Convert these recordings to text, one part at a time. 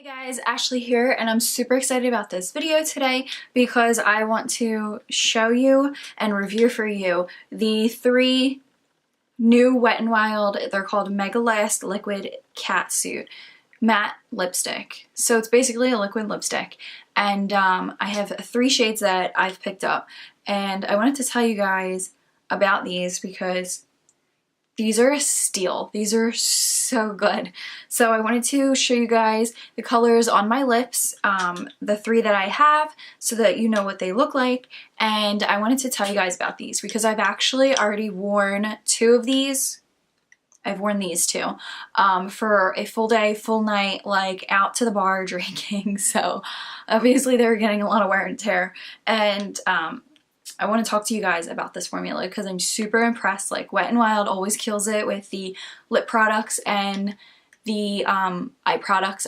Hey guys, Ashley here, and I'm super excited about this video today because I want to show you and review for you the three new Wet n Wild, they're called Mega Last Liquid Catsuit matte lipstick. So it's basically a liquid lipstick, and I have three shades that I've picked up, and I wanted to tell you guys about these because these are a steal. These are so good. So I wanted to show you guys the colors on my lips, the three that I have, so that you know what they look like. And I wanted to tell you guys about these because I've actually already worn two of these. I've worn these two for a full day, full night, like out to the bar drinking. So obviously they were getting a lot of wear and tear. And I want to talk to you guys about this formula because I'm super impressed. Like, Wet n Wild always kills it with the lip products and the eye products.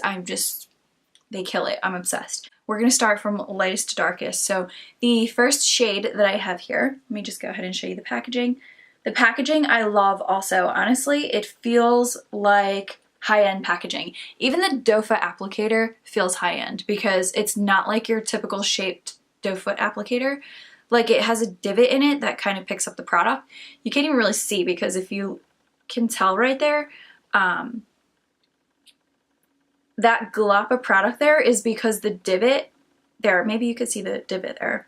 They kill it. I'm obsessed. We're going to start from lightest to darkest. So the first shade that I have here, let me just go ahead and show you the packaging. The packaging I love also. Honestly, it feels like high-end packaging. Even the doe foot applicator feels high-end because it's not like your typical shaped doe foot applicator. Like, it has a divot in it that kind of picks up the product. You can't even really see because if you can tell right there, that glop of product there is because the divot there, maybe you could see the divot there.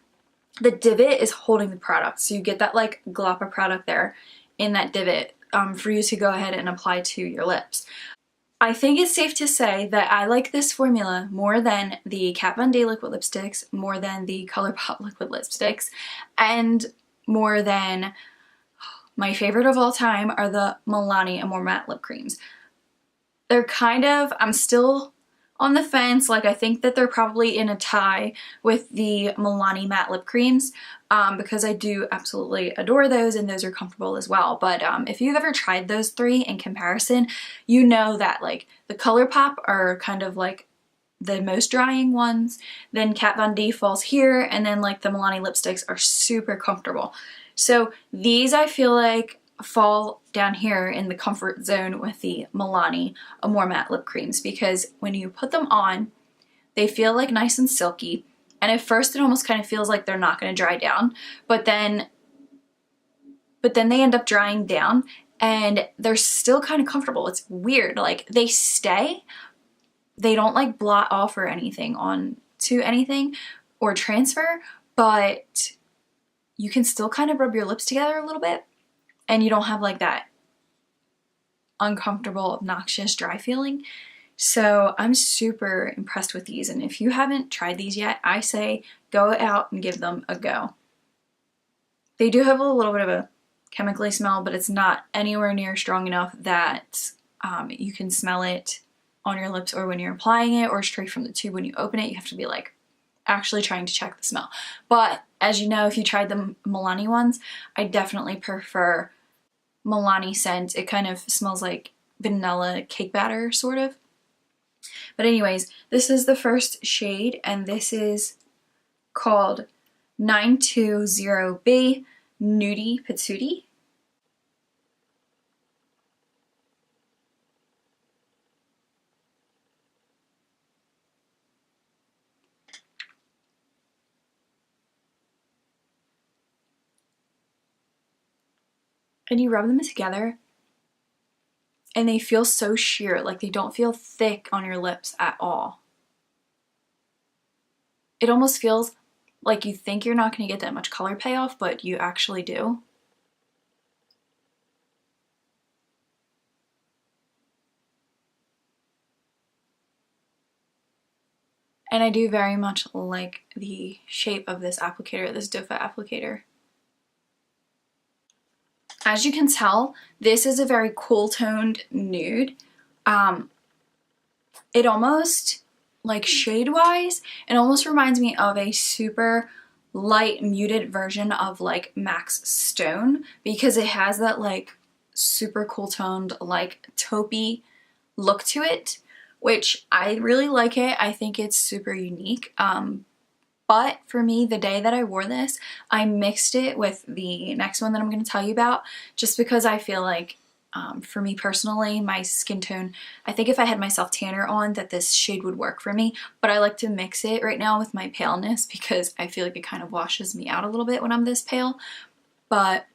The divot is holding the product. So you get that like glop of product there in that divot for you to go ahead and apply to your lips. I think it's safe to say that I like this formula more than the Kat Von D liquid lipsticks, more than the ColourPop liquid lipsticks, and more than my favorite of all time are the Milani Amore Matte lip creams. They're kind of, I'm still on the fence. Like, I think that they're probably in a tie with the Milani matte lip creams because I do absolutely adore those and those are comfortable as well. But if you've ever tried those three in comparison, you know that like the ColourPop are kind of like the most drying ones, then Kat Von D falls here, and then like the Milani lipsticks are super comfortable. So these I feel like fall down here in the comfort zone with the Milani Amore Matte lip creams because when you put them on, they feel like nice and silky, and at first it almost kind of feels like they're not going to dry down, but then they end up drying down and they're still kind of comfortable. It's weird. Like, they stay, they don't like blot off or anything onto anything or transfer, but you can still kind of rub your lips together a little bit and you don't have like that uncomfortable, obnoxious, dry feeling. So I'm super impressed with these, and if you haven't tried these yet, I say go out and give them a go. They do have a little bit of a chemically smell, but it's not anywhere near strong enough that you can smell it on your lips or when you're applying it or straight from the tube when you open it. You have to be like actually trying to check the smell. But as you know, if you tried the Milani ones, I definitely prefer Milani scent. It kind of smells like vanilla cake batter, sort of. But anyways, this is the first shade, and this is called 920B Nudie Patootie. And you rub them together and they feel so sheer, like they don't feel thick on your lips at all. It almost feels like you think you're not going to get that much color payoff, but you actually do. And I do very much like the shape of this applicator, this doe foot applicator. As you can tell, this is a very cool toned nude. It almost, like shade wise, it almost reminds me of a super light muted version of like MAC's Stone because it has that like super cool toned like taupey look to it, which I really like it. I think it's super unique. But for me, the day that I wore this, I mixed it with the next one that I'm going to tell you about just because I feel like For me personally, my skin tone, I think if I had my self tanner on that this shade would work for me, but I like to mix it right now with my paleness because I feel like it kind of washes me out a little bit when I'm this pale. But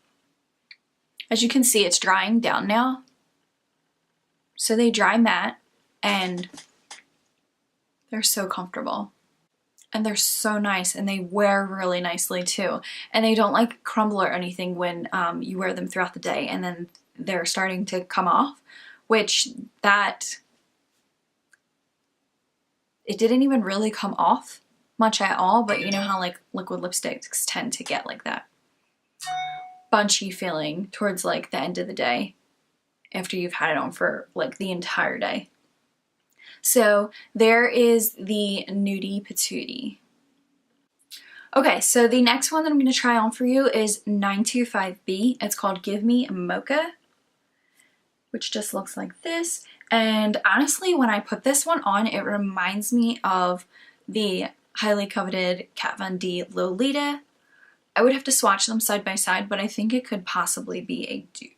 as you can see, it's drying down now. So they dry matte and they're so comfortable. And they're so nice and they wear really nicely too. And they don't like crumble or anything when you wear them throughout the day and then they're starting to come off, which it didn't even really come off much at all, but you know how like liquid lipsticks tend to get like that bunchy feeling towards like the end of the day after you've had it on for like the entire day. So there is the Nudie Patootie. Okay, so the next one that I'm going to try on for you is 925B. It's called Give Me a Mocha, which just looks like this. And honestly, when I put this one on, it reminds me of the highly coveted Kat Von D Lolita. I would have to swatch them side by side, but I think it could possibly be a dupe.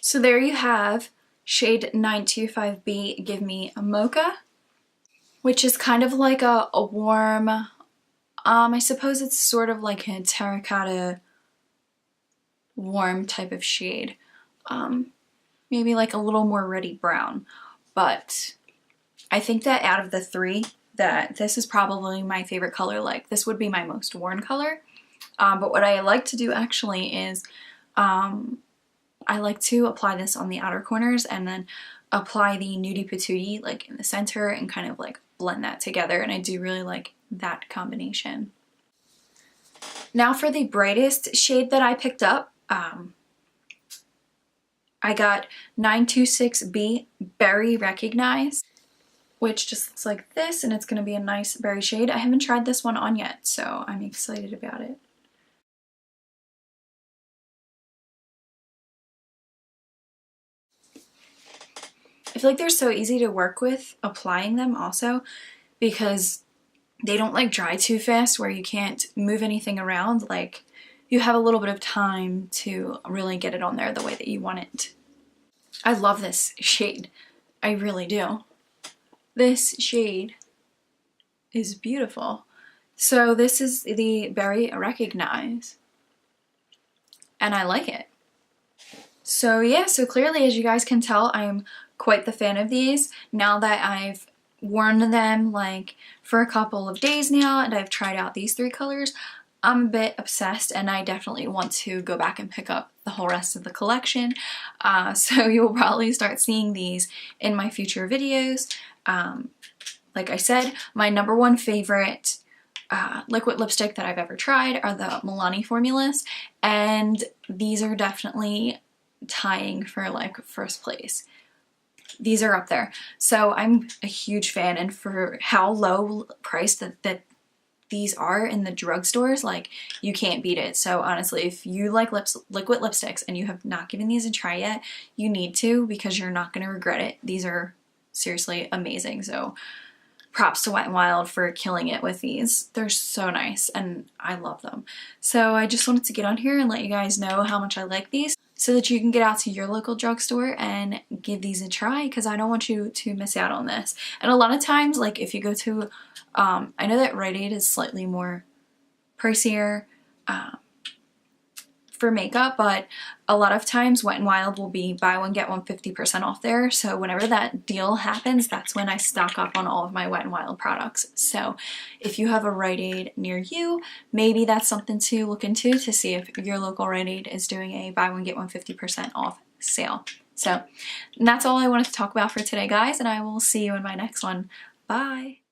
So there you have shade 925B, Give Me a Mocha, which is kind of like a warm, I suppose it's sort of like a terracotta warm type of shade. Maybe like a little more reddy brown, but I think that out of the three, that this is probably my favorite color. Like this would be my most worn color. But what I like to do actually is I like to apply this on the outer corners and then apply the Nudie Patootie like in the center and kind of like blend that together, and I do really like that combination. Now for the brightest shade that I picked up, I got 926B Berry Recognize, which just looks like this, and it's going to be a nice berry shade. I haven't tried this one on yet, so I'm excited about it. I feel like they're so easy to work with applying them also because they don't like dry too fast where you can't move anything around. Like you have a little bit of time to really get it on there the way that you want it. I love this shade. I really do. This shade is beautiful. So this is the Berry Recognize and I like it. So yeah, so clearly as you guys can tell, I'm quite the fan of these now that I've worn them like for a couple of days now and I've tried out these three colors. I'm a bit obsessed and I definitely want to go back and pick up the whole rest of the collection. So you'll probably start seeing these in my future videos. Like I said, my number one favorite liquid lipstick that I've ever tried are the Milani formulas, and these are definitely tying for like first place. These are up there. So I'm a huge fan, and for how low priced that these are in the drugstores, like you can't beat it. So honestly, if you like liquid lipsticks and you have not given these a try yet, you need to, because you're not going to regret it. These are seriously amazing. So props to Wet n Wild for killing it with these. They're so nice and I love them. So I just wanted to get on here and let you guys know how much I like these so that you can get out to your local drugstore and give these a try, because I don't want you to miss out on this. And a lot of times, like if you go to, I know that Rite Aid is slightly more pricier for makeup, but a lot of times Wet n Wild will be buy one get one 50% off there. So whenever that deal happens, that's when I stock up on all of my Wet n Wild products. So if you have a Rite Aid near you, maybe that's something to look into to see if your local Rite Aid is doing a buy one get one 50% off sale. So that's all I wanted to talk about for today, guys, and I will see you in my next one. Bye!